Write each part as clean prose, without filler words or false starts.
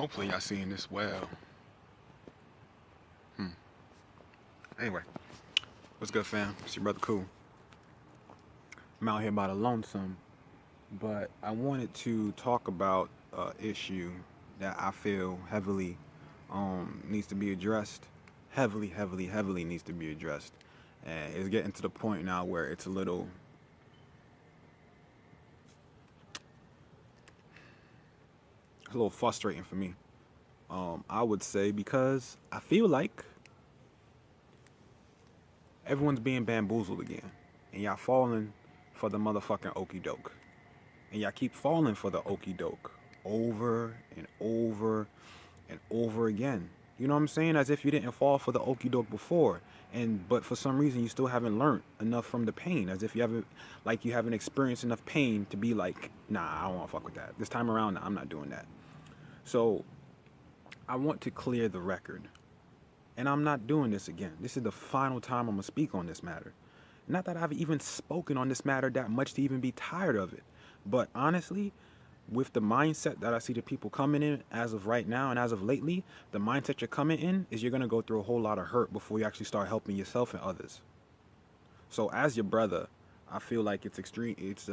Hopefully y'all seeing this well. Hmm. Anyway, what's good, fam? It's your brother Cool. I'm out here by the lonesome, but I wanted to talk about an issue that I feel heavily needs to be addressed. Heavily needs to be addressed. And it's getting to the point now where it's a little frustrating for me. I would say because I feel like everyone's being bamboozled again, and y'all falling for the motherfucking okey doke, and y'all keep falling for the okey doke over and over and over again. You know what I'm saying? As if you didn't fall for the okey doke before, and but for some reason you still haven't learned enough from the pain. As if you haven't experienced enough pain to be like, nah, I don't want to fuck with that. This time around, I'm not doing that. So I want to clear the record. And I'm not doing this again. This is the final time I'm going to speak on this matter. Not that I've even spoken on this matter that much to even be tired of it. But honestly, with the mindset that I see the people coming in as of right now and as of lately, the mindset you're coming in is you're going to go through a whole lot of hurt before you actually start helping yourself and others. So as your brother, I feel like it's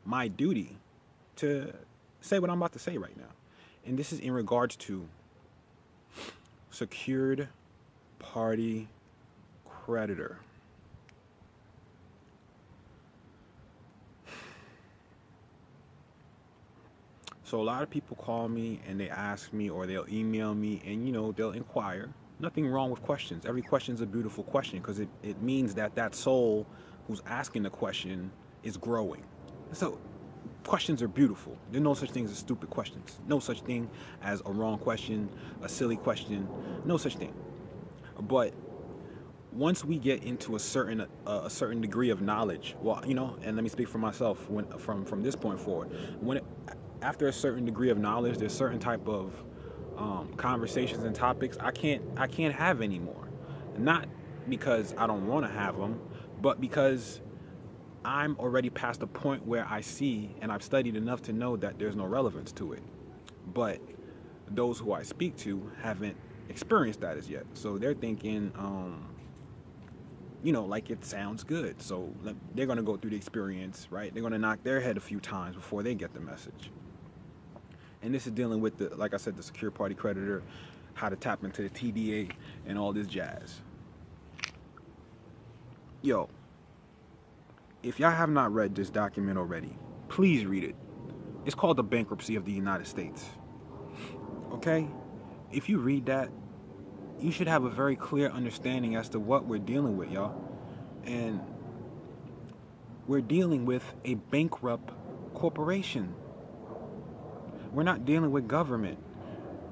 my duty to say what I'm about to say right now. And this is in regards to secured party creditor. So a lot of people call me and they ask me or they'll email me and they'll inquire. Nothing wrong with questions. Every question is a beautiful question because it means that soul who's asking the question is growing. So questions are beautiful. There's no such thing as stupid questions. No such thing as a wrong question, a silly question. No such thing. But once we get into a certain degree of knowledge, well, and let me speak for myself. From this point forward, after a certain degree of knowledge, there's certain type of conversations and topics I can't have anymore. Not because I don't want to have them, but because I'm already past the point where I see and I've studied enough to know that there's no relevance to it. But those who I speak to haven't experienced that as yet, so they're thinking, like it sounds good. So they're going to go through the experience, right? They're going to knock their head a few times before they get the message. And this is dealing with like I said, the secure party creditor, how to tap into the TDA and all this jazz. Yo, if y'all have not read this document already, please read it. It's called The Bankruptcy of the United States. Okay? If you read that, you should have a very clear understanding as to what we're dealing with, y'all. And we're dealing with a bankrupt corporation. We're not dealing with government.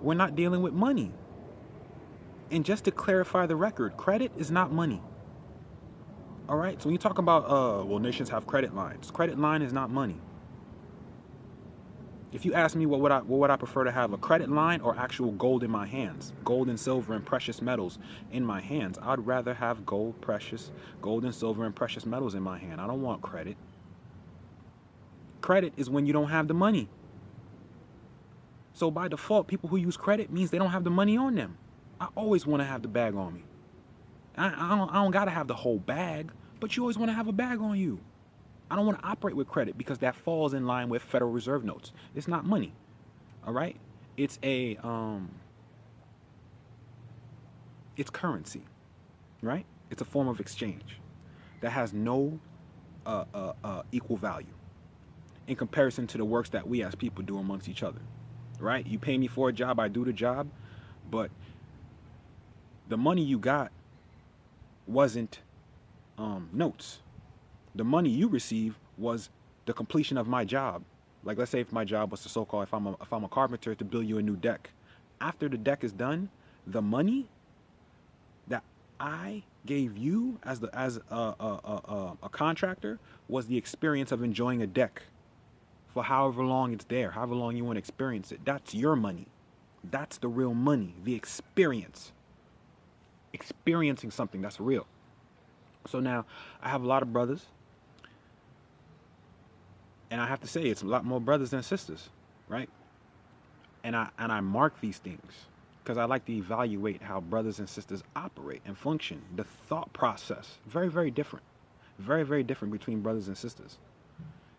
We're not dealing with money. And just to clarify the record, credit is not money. All right? So when you talk about, nations have credit lines. Credit line is not money. If you ask me what would I prefer to have, a credit line or actual gold in my hands, gold and silver and precious metals in my hands, I'd rather have gold and silver and precious metals in my hand. I don't want credit. Credit is when you don't have the money. So by default, people who use credit means they don't have the money on them. I always want to have the bag on me. I don't got to have the whole bag, but you always want to have a bag on you. I don't want to operate with credit because that falls in line with Federal Reserve notes. It's not money. All right? It's it's currency, right? It's a form of exchange that has no equal value in comparison to the works that we as people do amongst each other, right? You pay me for a job, I do the job, but the money you got wasn't notes. The money you receive was the completion of my job. Like, let's say if my job was to so-called, if I'm a carpenter, to build you a new deck. After the deck is done, the money that I gave you as a contractor was the experience of enjoying a deck for however long it's there, however long you want to experience it. That's your money. That's the real money, the experience. Experiencing something that's real. So now I have a lot of brothers, and I have to say it's a lot more brothers than sisters, right? I mark these things because I like to evaluate how brothers and sisters operate and function. The thought process, very, very different. Very, very different between brothers and sisters.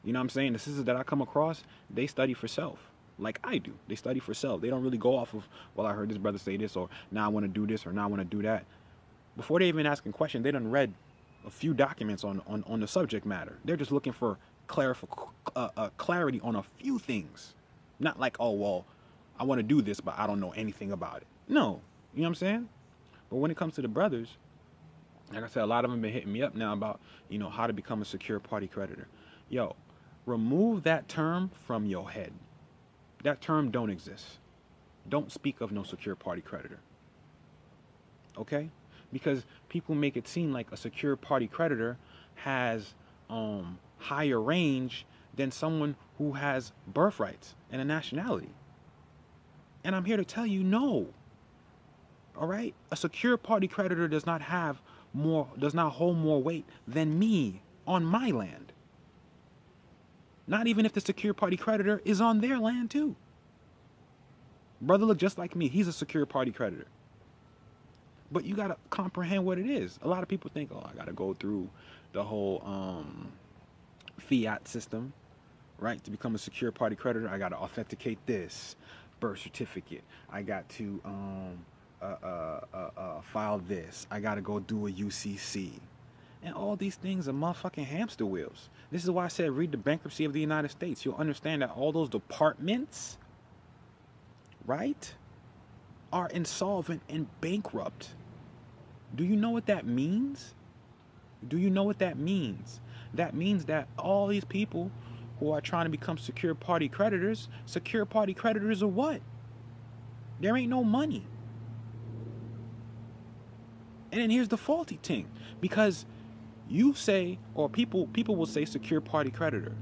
You know what I'm saying? The sisters that I come across, they study for self. Like I do. They study for self. They don't really go off of, well, I heard this brother say this, or now I want to do this, or now I want to do that. Before they even asking questions, they done read a few documents on the subject matter. They're just looking for clarity on a few things. Not like, oh, well, I want to do this, but I don't know anything about it. No. You know what I'm saying? But when it comes to the brothers, like I said, a lot of them been hitting me up now about, how to become a secure party creditor. Yo, remove that term from your head. That term don't exist. Don't speak of no secure party creditor. Okay? Because people make it seem like a secure party creditor has higher range than someone who has birthrights and a nationality. And I'm here to tell you, no. All right? A secure party creditor does not hold more weight than me on my land. Not even if the secure party creditor is on their land too. Brother look just like me. He's a secure party creditor. But you got to comprehend what it is. A lot of people think, oh, I got to go through the whole fiat system, right? To become a secure party creditor, I got to authenticate this birth certificate. I got to file this. I got to go do a UCC. And all these things are motherfucking hamster wheels. This is why I said read the Bankruptcy of the United States. You'll understand that all those departments, right, are insolvent and bankrupt. Do you know what that means? Do you know what that means? That means that all these people who are trying to become secure party creditors are what? There ain't no money. And then here's the faulty thing. Because you say, or people will say secure party creditor.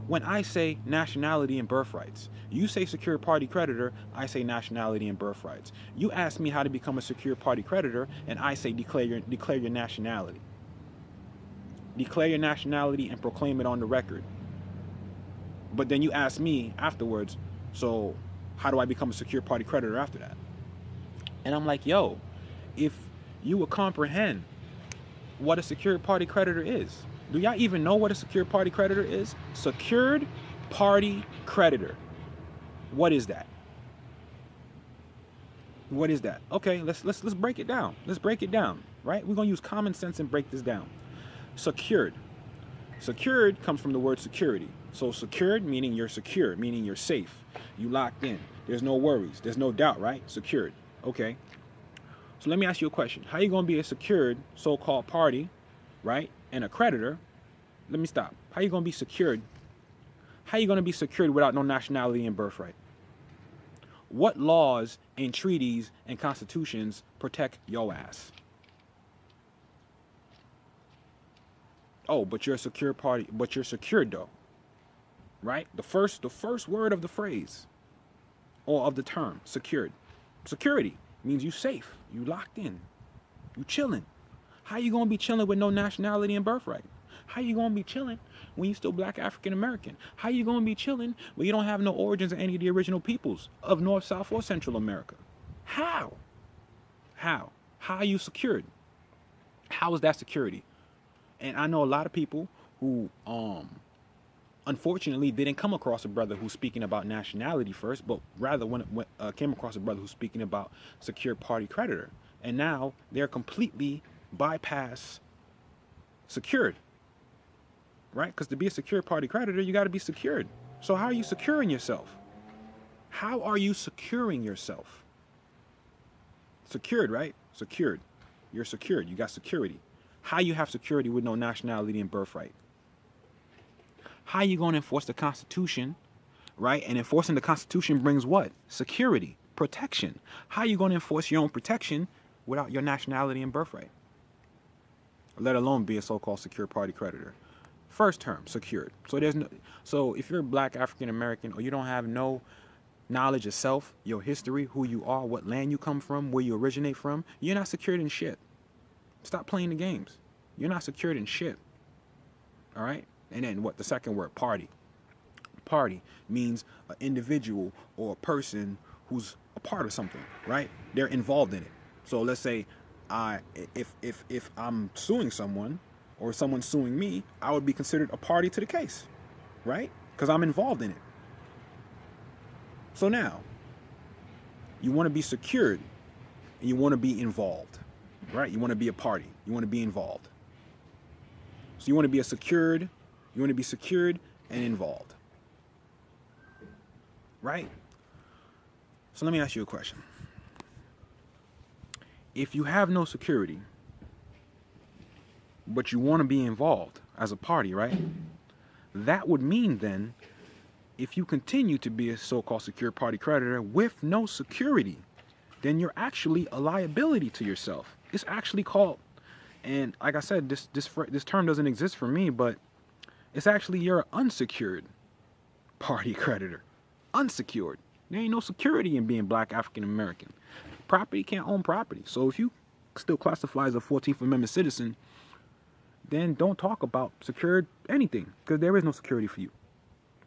When I say nationality and birthrights, you say secure party creditor, I say nationality and birthrights. You ask me how to become a secure party creditor, and I say declare your nationality. Declare your nationality and proclaim it on the record. But then you ask me afterwards, so how do I become a secure party creditor after that? And I'm like, yo, if you would comprehend what a secured party creditor is. Do y'all even know what a secured party creditor is? Secured party creditor. What is that? What is that? Okay, let's break it down. Let's break it down, right? We're going to use common sense and break this down. Secured. Secured comes from the word security. So secured meaning you're secure, meaning you're safe. You locked in. There's no worries. There's no doubt, right? Secured. Okay. So let me ask you a question. How are you going to be a secured so-called party, right, and a creditor? Let me stop. How are you going to be secured? How are you going to be secured without no nationality and birthright? What laws and treaties and constitutions protect your ass? Oh, but you're a secure party, but you're secured though, right? The first word of the phrase or of the term, secured. Security means you safe, you locked in, you chilling. How you gonna be chilling with no nationality and birthright? How you gonna be chilling when you still black African American? How you gonna be chilling when you don't have no origins of any of the original peoples of North, South, or Central America? How? How are you secured? How is that security? And I know a lot of people who unfortunately didn't come across a brother who's speaking about nationality first, but rather came across a brother who's speaking about secure party creditor. And now they're completely bypass secured, right? Because to be a secure party creditor, you got to be secured. So how are you securing yourself? How are you securing yourself? Secured, right? Secured. You're secured. You got security. How you have security with no nationality and birthright? How you going to enforce the Constitution, right? And enforcing the Constitution brings what? Security, protection. How you going to enforce your own protection without your nationality and birthright? Let alone be a so-called secure party creditor. First term, secured. So if you're black African American or you don't have no knowledge of self, your history, who you are, what land you come from, where you originate from, you're not secured in shit. Stop playing the games. You're not secured in shit. All right? And then what? The second word, party. party means an individual or a person who's a part of something, right? They're involved in it. So let's say if I'm suing someone or someone's suing me, I would be considered a party to the case, right? Because I'm involved in it. So now, you want to be secured and you want to be involved, right? You want to be a party. You want to be involved. So you want to be secured and involved, right? So let me ask you a question. If you have no security, but you want to be involved as a party, right? That would mean then, if you continue to be a so-called secure party creditor with no security, then you're actually a liability to yourself. It's actually called, and like I said, this term doesn't exist for me, but it's actually you're an unsecured party creditor. Unsecured. There ain't no security in being black African American. Property can't own property. So if you still classify as a 14th Amendment citizen, then don't talk about secured anything, because there is no security for you.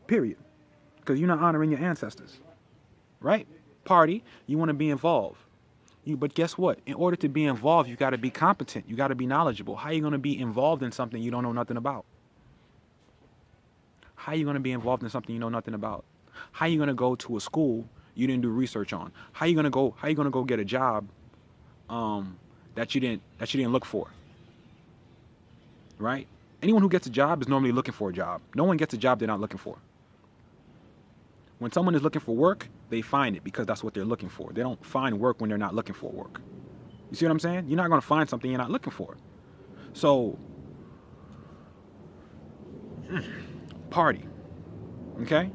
Period. Because you're not honoring your ancestors. Right? Party, you want to be involved. But guess what? In order to be involved, you got to be competent. You got to be knowledgeable. How are you going to be involved in something you don't know nothing about? How are you going to be involved in something you know nothing about? How are you going to go to a school you didn't do research on? How are you going to go get a job that you didn't look for? Right? Anyone who gets a job is normally looking for a job. No one gets a job they're not looking for. When someone is looking for work, they find it because that's what they're looking for. They don't find work when they're not looking for work. You see what I'm saying? You're not going to find something you're not looking for. So, party. Okay?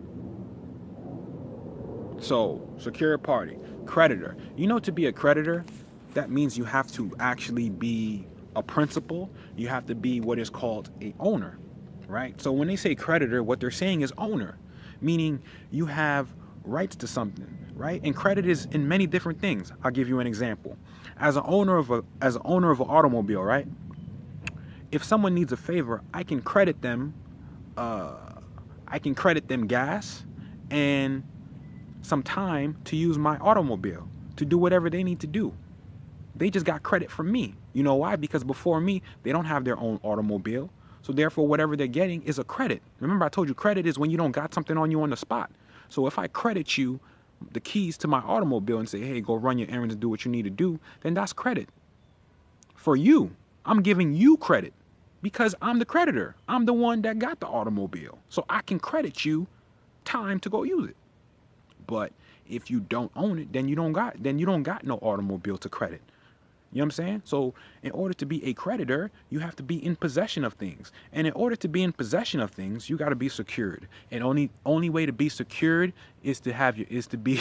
So, secure party. Creditor. You know, to be a creditor, that means you have to actually be a principal. You have to be what is called a owner, right? So when they say creditor, what they're saying is owner, meaning you have rights to something, right? And credit is in many different things. I'll give you an example. As an owner of an automobile, right? If someone needs a favor, I can credit them gas and some time to use my automobile to do whatever they need to do. They just got credit from me. You know why? Because before me, they don't have their own automobile. So therefore, whatever they're getting is a credit. Remember, I told you credit is when you don't got something on you on the spot. So if I credit you the keys to my automobile and say, hey, go run your errands and do what you need to do, then that's credit. For you, I'm giving you credit because I'm the creditor. I'm the one that got the automobile. So I can credit you time to go use it. But if you don't own it, then you don't got no automobile to credit. You know what I'm saying? So in order to be a creditor, you have to be in possession of things. And in order to be in possession of things, you got to be secured. And only way to be secured is to be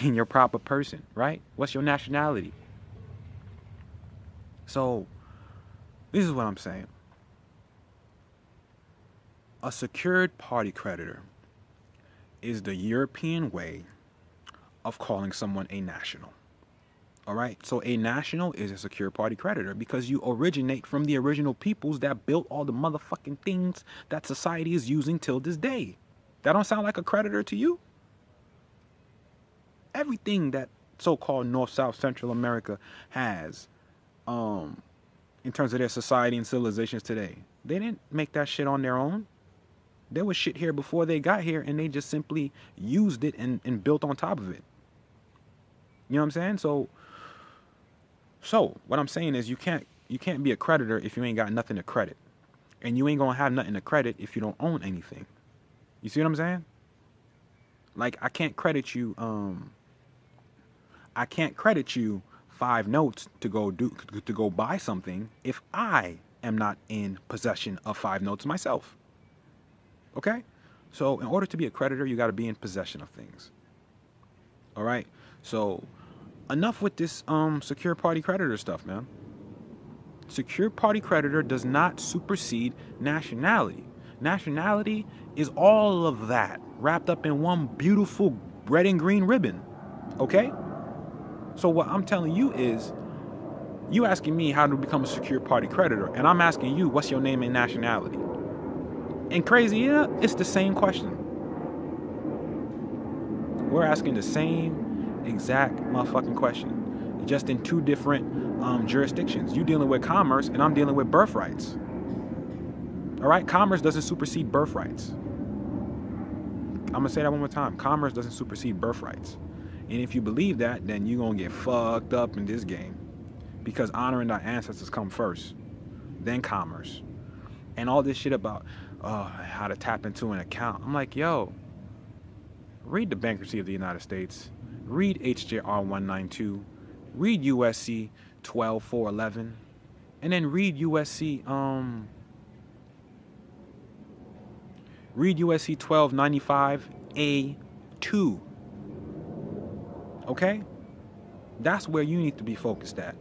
in your proper person, right? What's your nationality? So this is what I'm saying. A secured party creditor is the European way of calling someone a national. All right, so a national is a secure party creditor because you originate from the original peoples that built all the motherfucking things that society is using till this day. That don't sound like a creditor to you? Everything that so-called North, South, Central America has in terms of their society and civilizations today, they didn't make that shit on their own. There was shit here before they got here and they just simply used it and built on top of it. You know what I'm saying? So what I'm saying is you can't be a creditor if you ain't got nothing to credit. And you ain't gonna have nothing to credit if you don't own anything. You see what I'm saying? Like I can't credit you 5 notes to go buy something if I am not in possession of 5 notes myself. Okay? So in order to be a creditor, you gotta be in possession of things. All right? So enough with this secure party creditor stuff, man. Secure party creditor does not supersede nationality. Nationality is all of that wrapped up in one beautiful red and green ribbon. Okay? So what I'm telling you is, you asking me how to become a secure party creditor, and I'm asking you, what's your name and nationality? And crazy, yeah, it's the same question. We're asking the same exact motherfucking question, just in two different jurisdictions. You dealing with commerce, and I'm dealing with birthrights. All right, commerce doesn't supersede birthrights. I'm gonna say that one more time. Commerce doesn't supersede birthrights. And if you believe that, then you're gonna get fucked up in this game, because honoring our ancestors come first, then commerce, and all this shit about how to tap into an account. I'm like, yo, read the Bankruptcy of the United States, read HJR 192, read USC 12411, and then read USC 1295 A2. Okay? That's where you need to be focused at.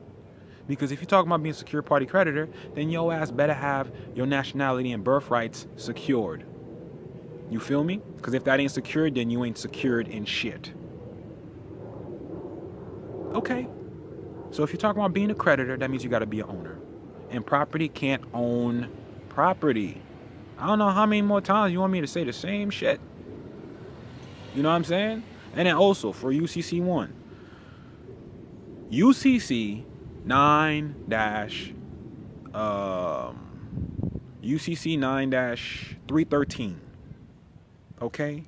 Because if you're talking about being a secure party creditor, then your ass better have your nationality and birthrights secured. You feel me? Because if that ain't secured, then you ain't secured in shit. Okay. So if you're talking about being a creditor, that means you got to be an owner. And property can't own property. I don't know how many more times you want me to say the same shit. You know what I'm saying? And then also for UCC 1. UCC 9-313. Okay?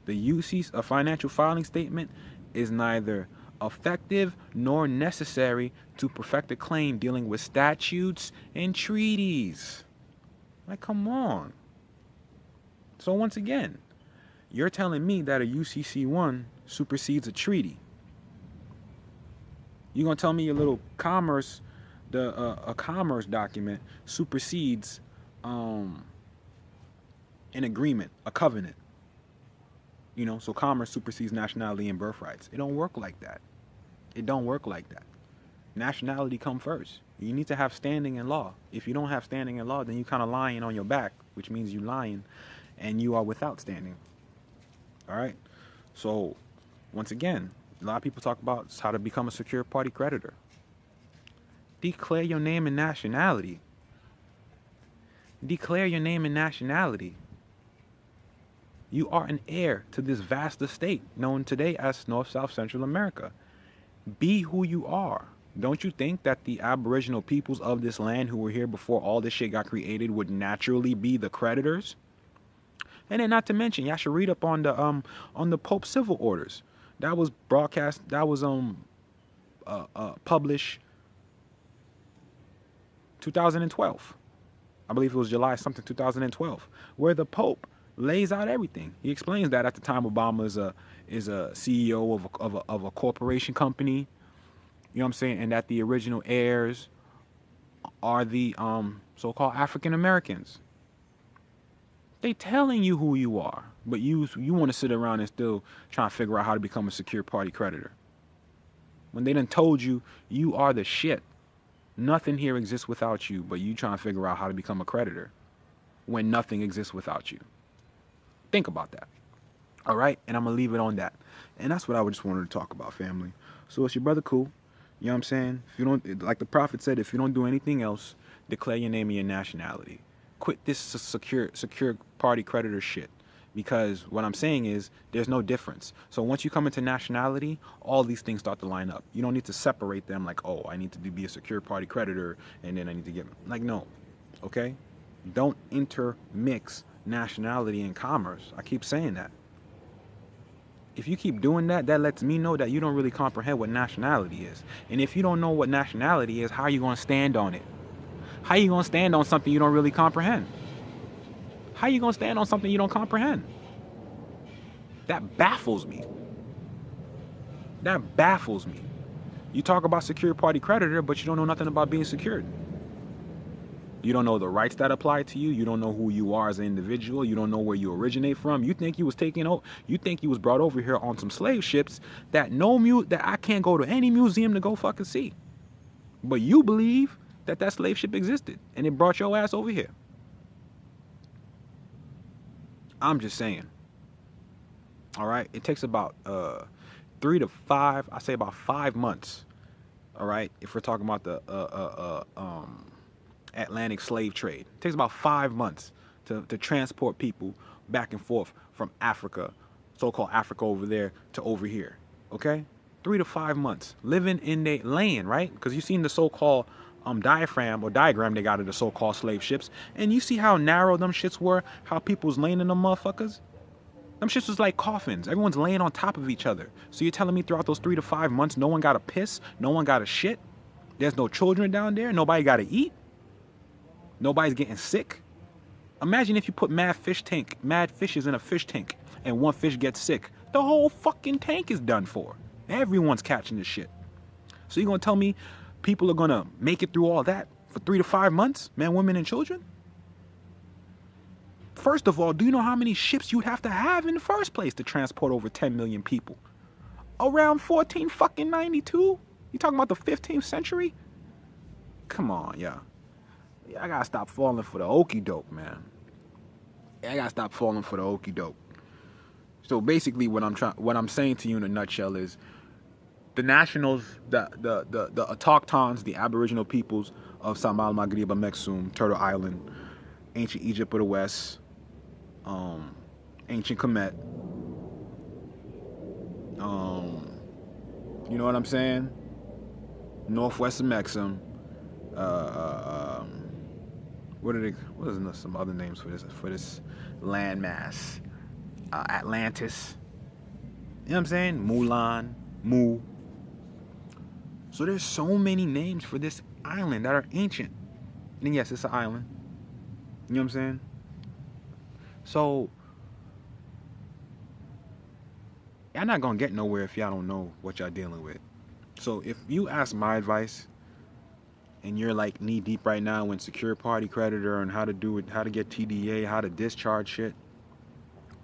A financial filing statement is neither effective nor necessary to perfect a claim dealing with statutes and treaties. Like, come on. So once again, you're telling me that a UCC1 supersedes a treaty. You're going to tell me your little commerce, a commerce document supersedes an agreement, a covenant. You know, so commerce supersedes nationality and birthrights. It don't work like that. It don't work like that. Nationality come first. You need to have standing in law. If you don't have standing in law, then you kind of lying on your back, which means you lying and you are without standing. All right? So, once again, a lot of people talk about how to become a secure party creditor. Declare your name and nationality. Declare your name and nationality. You are an heir to this vast estate known today as North, South, Central America. Be who you are. Don't you think that the aboriginal peoples of this land who were here before all this shit got created would naturally be the creditors? And then not to mention, y'all should read up on the Pope's civil orders. That was broadcast, that was published 2012. I believe it was July something 2012, where the Pope lays out everything. He explains that at the time Obama is a CEO of a corporation company. You know what I'm saying? And that the original heirs are the so-called African Americans. They telling you who you are, but you want to sit around and still try to figure out how to become a secure party creditor. When they done told you you are the shit. Nothing here exists without you, but you trying to figure out how to become a creditor when nothing exists without you. Think about that. All right? And I'm going to leave it on that. And that's what I just wanted to talk about, family. So it's your brother Cool. You know what I'm saying? If you don't, like the prophet said, if you don't do anything else, declare your name and your nationality. Quit this secure party creditor shit. Because what I'm saying is there's no difference. So once you come into nationality, all these things start to line up. You don't need to separate them like, oh, I need to be a secure party creditor and then I need to get, like, no. Okay? Don't intermix nationality and commerce. I keep saying that. If you keep doing that, that lets me know that you don't really comprehend what nationality is. And if you don't know what nationality is, how are you going to stand on it? How are you going to stand on something you don't really comprehend? How are you going to stand on something you don't comprehend? That baffles me. That baffles me. You talk about secure party creditor, but you don't know nothing about being secured. You don't know the rights that apply to you. You don't know who you are as an individual. You don't know where you originate from. You think you was you think you was brought over here on some slave ships that that I can't go to any museum to go fucking see. But you believe that slave ship existed and it brought your ass over here. I'm just saying. All right, it takes about 3 to 5. I say about 5 months. All right, if we're talking about the Atlantic slave trade, it takes about 5 months to transport people back and forth from Africa so-called Africa over there to over here. Okay, 3 to 5 months living in their land, right? Because you seen the so-called diagram they got of the so-called slave ships, and you see how narrow them shits were, how people's laying in them motherfuckers. Them shits was like coffins. Everyone's laying on top of each other. So you're telling me throughout those 3 to 5 months, no one got to piss, no one got to shit. There's no children down there. Nobody got to eat. Nobody's getting sick. Imagine if you put mad fishes in a fish tank, and one fish gets sick. The whole fucking tank is done for. Everyone's catching this shit. So you gonna tell me people are gonna make it through all that for 3 to 5 months, men, women, and children? First of all, do you know how many ships you'd have to have in the first place to transport over 10 million people? Around 1492? You talking about the 15th century? Come on, yeah. I gotta stop falling for the okie doke, man. I gotta stop falling for the okie doke. So basically, what I'm saying to you in a nutshell is, the nationals, the autochtons, the aboriginal peoples of Samal Maghriba Mexum, Turtle Island, ancient Egypt of the West, ancient Kemet, you know what I'm saying? Northwest of Mexum, what is some other names for this landmass? Atlantis. You know what I'm saying? Mulan, Mu. So there's so many names for this island that are ancient. And yes, it's an island. You know what I'm saying? So y'all not gonna get nowhere if y'all don't know what y'all dealing with. So if you ask my advice, and you're like knee deep right now in secure party creditor and how to do it, how to get TDA, how to discharge shit,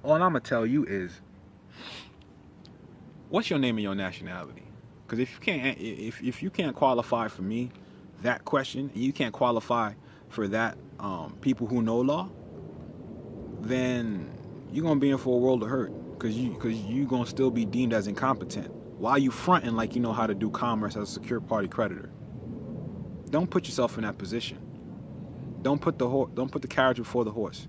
all I'm gonna tell you is, what's your name and your nationality? Because if you can't qualify for me that question, and you can't qualify for that people who know law, then you're gonna be in for a world of hurt. Because you gonna still be deemed as incompetent while you fronting like you know how to do commerce as a secure party creditor. Don't put yourself in that position. Don't put the carriage before the horse.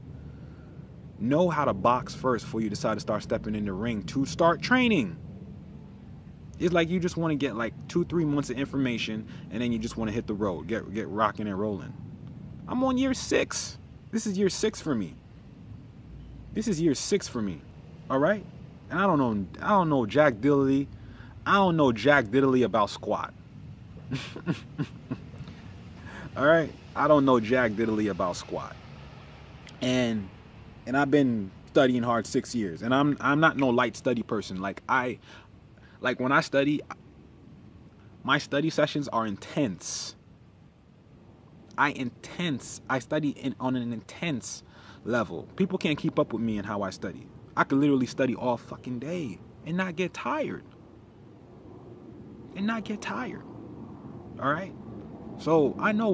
Know how to box first before you decide to start stepping in the ring to start training. It's like you just want to get like 2-3 months of information, and then you just want to hit the road, get rocking and rolling. I'm on year 6. This is year 6 for me. All right? And I don't know Jack Diddley. I don't know Jack Diddley about squat. All right? I don't know Jack Diddley about squat. And I've been studying hard 6 years, and I'm not no light study person. Like when I study, my study sessions are intense. I study on an intense level. People can't keep up with me in how I study. I could literally study all fucking day and not get tired. All right? So I know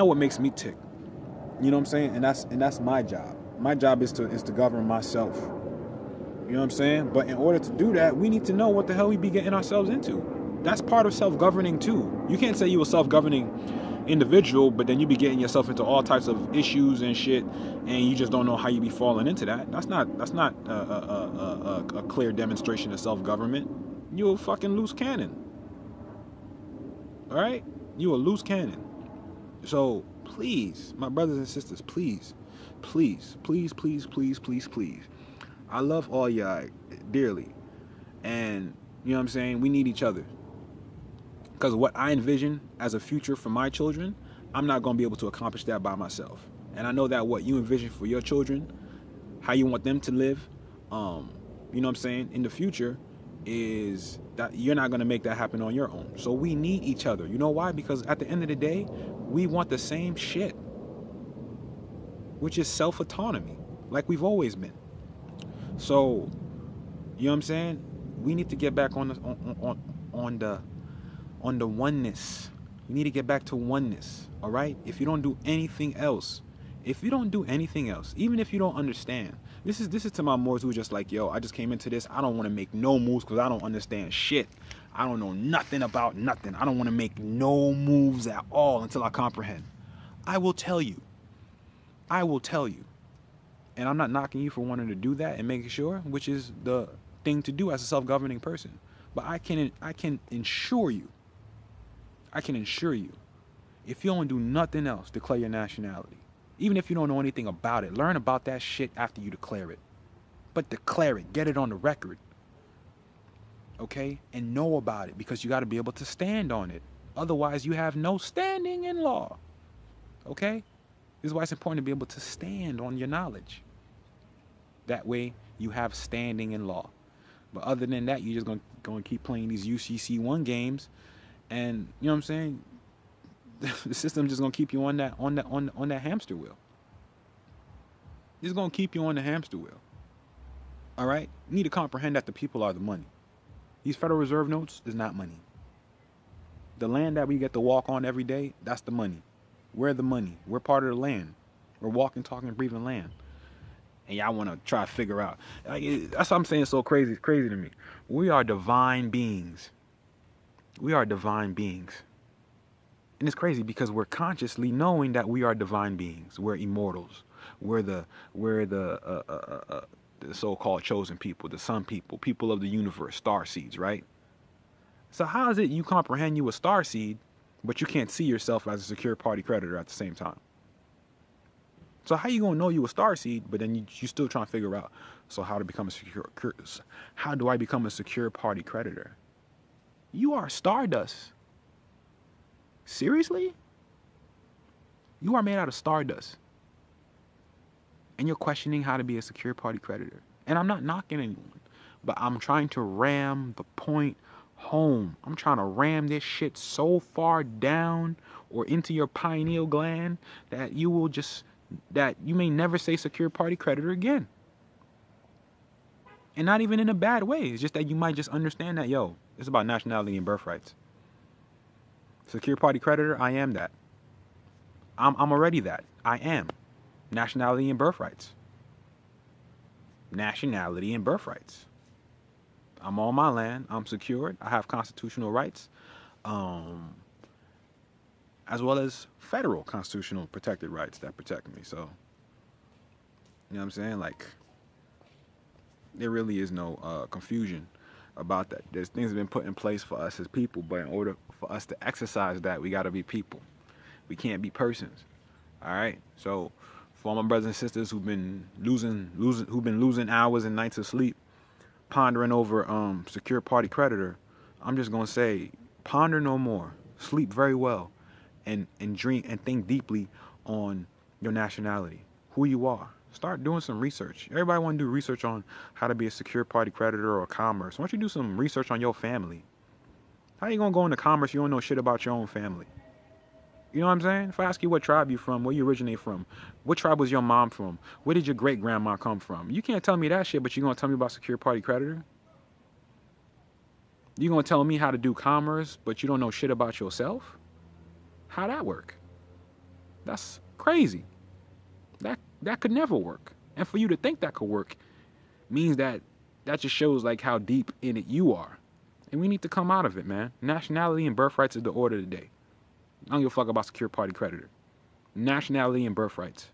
what makes me tick. You know what I'm saying? And that's my job. My job is to govern myself. You know what I'm saying? But in order to do that, we need to know what the hell we be getting ourselves into. That's part of self-governing too. You can't say you a self-governing individual, but then you be getting yourself into all types of issues and shit, and you just don't know how you be falling into that. That's not a clear demonstration of self-government. You a fucking loose cannon. All right? You a loose cannon. So please, my brothers and sisters, please. I love all y'all dearly. And, you know what I'm saying? We need each other. Because what I envision as a future for my children, I'm not going to be able to accomplish that by myself. And I know that what you envision for your children, how you want them to live, you know what I'm saying, in the future, is that you're not going to make that happen on your own. So we need each other. You know why? Because at the end of the day, we want the same shit, which is self-autonomy, like we've always been. So, you know what I'm saying? We need to get back on the oneness. We need to get back to oneness. All right? If you don't do anything else, even if you don't understand, this is to my Moors who are just like, yo, I just came into this. I don't want to make no moves because I don't understand shit. I don't know nothing about nothing. I don't want to make no moves at all until I comprehend. I will tell you. And I'm not knocking you for wanting to do that and making sure, which is the thing to do as a self-governing person. But I can ensure you, if you don't do nothing else, declare your nationality. Even if you don't know anything about it, learn about that shit after you declare it. But declare it, get it on the record. Okay? And know about it, because you got to be able to stand on it. Otherwise, you have no standing in law. Okay? This is why it's important to be able to stand on your knowledge. That way, you have standing in law. But other than that, you're just going to keep playing these UCC1 games, and you know what I'm saying? The system's just going to keep you on that hamster wheel. It's going to keep you on the hamster wheel. All right? You need to comprehend that the people are the money. These Federal Reserve notes is not money. The land that we get to walk on every day, that's the money. We're the money. We're part of the land. We're walking, talking, breathing land. And y'all want to try to figure out. That's what I'm saying. It's so crazy. It's crazy to me. We are divine beings. We are divine beings. And it's crazy because we're consciously knowing that we are divine beings. We're immortals. We're the so-called chosen people, the sun people, people of the universe, star seeds, right? So how is it you comprehend you a star seed, but you can't see yourself as a secure party creditor at the same time? So how you gonna know you a star seed, but then you still trying to figure out, so how do I become a secure party creditor? You are stardust. Seriously? You are made out of stardust. And you're questioning how to be a secure party creditor. And I'm not knocking anyone, but I'm trying to ram the point home. I'm trying to ram this shit so far down or into your pineal gland that you may never say secure party creditor again. And not even in a bad way. It's just that you might just understand that, yo, it's about nationality and birthrights. Secure party creditor, I am that. I'm already that. I am. Nationality and birthrights. Nationality and birthrights. I'm on my land. I'm secured. I have constitutional rights. As well as federal constitutional protected rights that protect me. So, you know what I'm saying? Like, there really is no confusion about that. There's things that have been put in place for us as people, but in order for us to exercise that, we got to be people. We can't be persons. All right? So, for all my brothers and sisters who've been losing hours and nights of sleep pondering over secure party creditor, I'm just going to say, ponder no more. Sleep very well. And dream and think deeply on your nationality, who you are. Start doing some research. Everybody want to do research on how to be a secure party creditor or commerce. Why don't you do some research on your family? How you gonna go into commerce? You don't know shit about your own family. You know what I'm saying? If I ask you what tribe you from, where you originate from, what tribe was your mom from, where did your great grandma come from? You can't tell me that shit, but you gonna tell me about secure party creditor? You gonna tell me how to do commerce, but you don't know shit about yourself? How that work? That's crazy. That could never work. And for you to think that could work means that just shows like how deep in it you are. And we need to come out of it, man. Nationality and birthrights is the order of the day. I don't give a fuck about secure party creditor. Nationality and birthrights.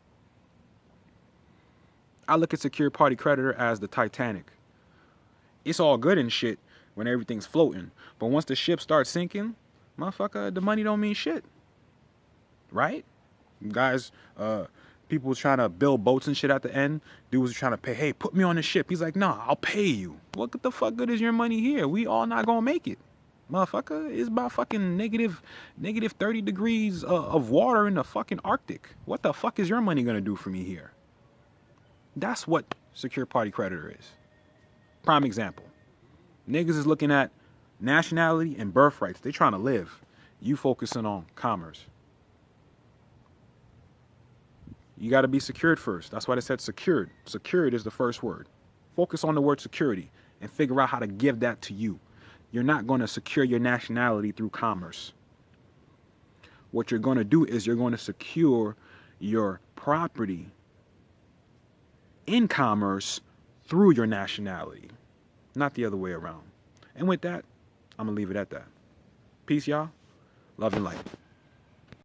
I look at secure party creditor as the Titanic. It's all good and shit when everything's floating. But once the ship starts sinking, motherfucker, the money don't mean shit. Right? Guys, people was trying to build boats and shit at the end. Dude was trying to pay, hey, put me on the ship. He's like, nah, I'll pay you. What the fuck good is your money here? We all not gonna make it. Motherfucker, it's about fucking negative 30 degrees of water in the fucking Arctic. What the fuck is your money gonna do for me here? That's what secure party creditor is. Prime example. Niggas is looking at nationality and birthrights. They trying to live. You focusing on commerce. You got to be secured first. That's why they said secured. Secured is the first word. Focus on the word security and figure out how to give that to you. You're not going to secure your nationality through commerce. What you're going to do is you're going to secure your property in commerce through your nationality, not the other way around. And with that, I'm going to leave it at that. Peace, y'all. Love and light.